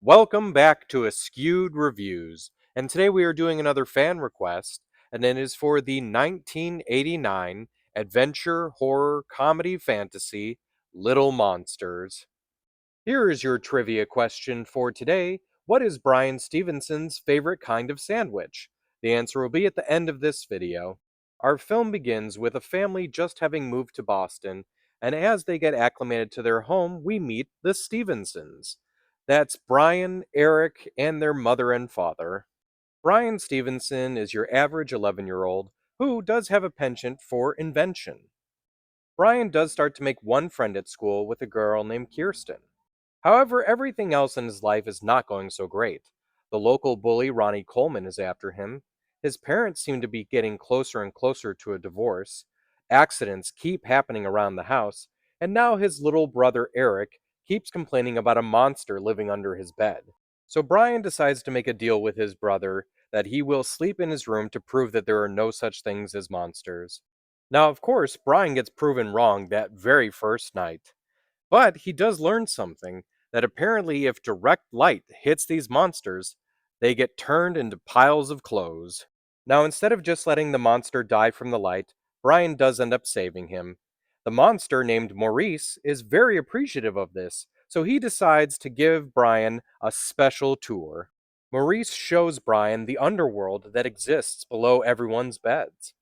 Welcome back to Askewed Reviews, and today we are doing another fan request, and it is for the 1989 adventure, horror, comedy, fantasy, Little Monsters. Here is your trivia question for today. What is Brian Stevenson's favorite kind of sandwich? The answer will be at the end of this video. Our film begins with a family just having moved to Boston, and as they get acclimated to their home, we meet the Stevensons. That's Brian, Eric, and their mother and father. Brian Stevenson is your average 11-year-old who does have a penchant for invention. Brian does start to make one friend at school with a girl named Kirsten. However, everything else in his life is not going so great. The local bully, Ronnie Coleman, is after him. His parents seem to be getting closer and closer to a divorce. Accidents keep happening around the house. And now his little brother, Eric, keeps complaining about a monster living under his bed. So Brian decides to make a deal with his brother that he will sleep in his room to prove that there are no such things as monsters. Now, of course, Brian gets proven wrong that very first night. But he does learn something that apparently, if direct light hits these monsters, they get turned into piles of clothes. Now, instead of just letting the monster die from the light, Brian does end up saving him. The monster, named Maurice, is very appreciative of this, so he decides to give Brian a special tour. Maurice shows Brian the underworld that exists below everyone's beds.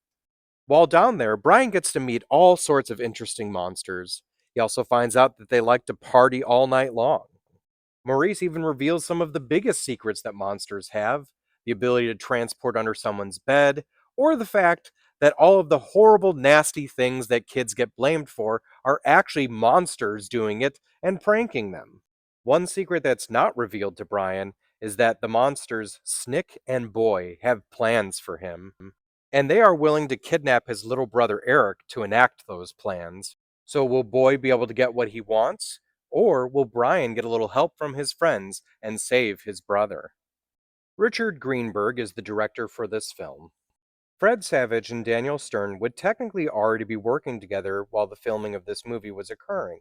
While down there, Brian gets to meet all sorts of interesting monsters. He also finds out that they like to party all night long. Maurice even reveals some of the biggest secrets that monsters have: the ability to transport under someone's bed, or the fact that all of the horrible, nasty things that kids get blamed for are actually monsters doing it and pranking them. One secret that's not revealed to Brian is that the monsters Snick and Boy have plans for him, and they are willing to kidnap his little brother Eric to enact those plans. So, will Boy be able to get what he wants? Or will Brian get a little help from his friends and save his brother? Richard Greenberg is the director for this film. Fred Savage and Daniel Stern would technically already be working together while the filming of this movie was occurring,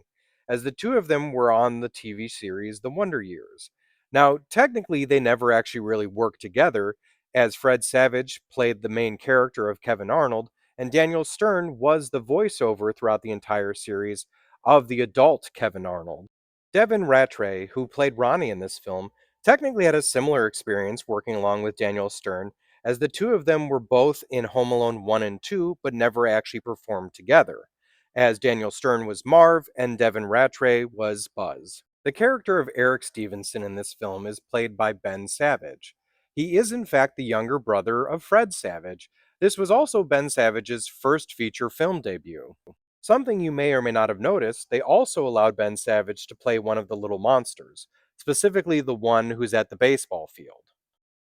as the two of them were on the TV series The Wonder Years. Now, technically, they never actually really worked together, as Fred Savage played the main character of Kevin Arnold, and Daniel Stern was the voiceover throughout the entire series of the adult Kevin Arnold. Devin Rattray, who played Ronnie in this film, technically had a similar experience working along with Daniel Stern, as the two of them were both in Home Alone 1 and 2, but never actually performed together, as Daniel Stern was Marv and Devin Rattray was Buzz. The character of Eric Stevenson in this film is played by Ben Savage. He is, in fact, the younger brother of Fred Savage. This was also Ben Savage's first feature film debut. Something you may or may not have noticed, they also allowed Ben Savage to play one of the little monsters, specifically the one who's at the baseball field.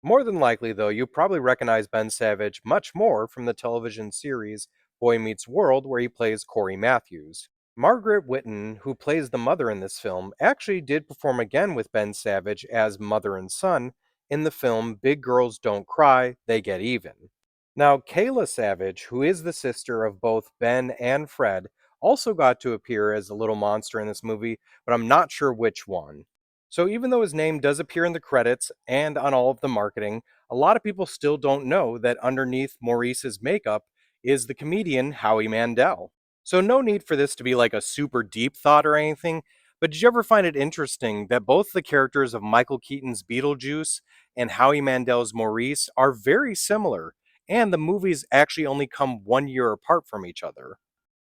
More than likely, though, you probably recognize Ben Savage much more from the television series Boy Meets World, where he plays Corey Matthews. Margaret Whitten, who plays the mother in this film, actually did perform again with Ben Savage as mother and son in the film Big Girls Don't Cry, They Get Even. Now, Kayla Savage, who is the sister of both Ben and Fred, also got to appear as a little monster in this movie, but I'm not sure which one. So even though his name does appear in the credits and on all of the marketing, a lot of people still don't know that underneath Maurice's makeup is the comedian Howie Mandel. So no need for this to be like a super deep thought or anything, but did you ever find it interesting that both the characters of Michael Keaton's Beetlejuice and Howie Mandel's Maurice are very similar, and the movies actually only come 1 year apart from each other?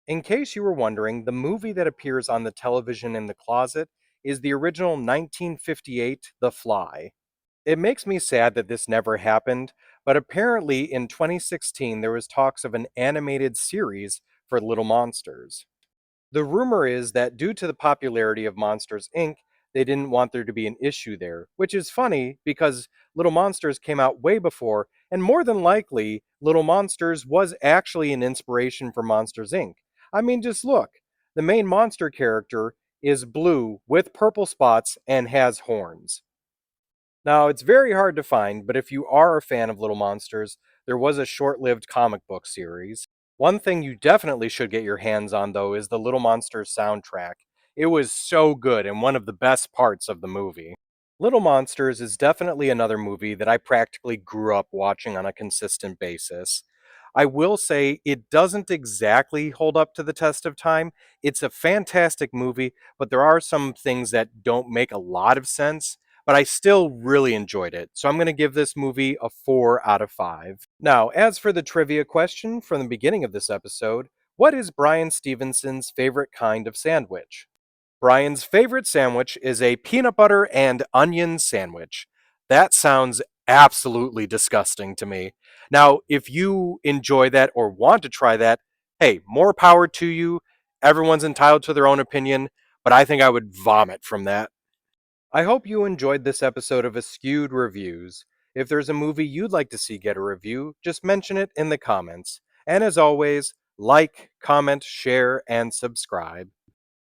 In case you were wondering, the movie that appears on the television in the closet is the original 1958 The Fly. It makes me sad that this never happened, but apparently in 2016 there was talks of an animated series for Little Monsters. The rumor is that due to the popularity of Monsters Inc., they didn't want there to be an issue there, which is funny because Little Monsters came out way before, and more than likely, Little Monsters was actually an inspiration for Monsters Inc. I mean, just look. The main monster character is blue with purple spots and has horns. Now, it's very hard to find, but if you are a fan of Little Monsters, there was a short lived comic book series. One thing you definitely should get your hands on, though, is the Little Monsters soundtrack. It was so good and one of the best parts of the movie. Little Monsters is definitely another movie that I practically grew up watching on a consistent basis. I will say it doesn't exactly hold up to the test of time. It's a fantastic movie, but there are some things that don't make a lot of sense, but I still really enjoyed it. So I'm going to give this movie a 4 out of 5. Now, as for the trivia question from the beginning of this episode, what is Brian Stevenson's favorite kind of sandwich? Brian's favorite sandwich is a peanut butter and onion sandwich. That sounds absolutely disgusting to me. Now, if you enjoy that or want to try that, hey, more power to you. Everyone's entitled to their own opinion, but I think I would vomit from that. I hope you enjoyed this episode of Askewed Reviews. If there's a movie you'd like to see get a review, just mention it in the comments. And as always, like, comment, share, and subscribe.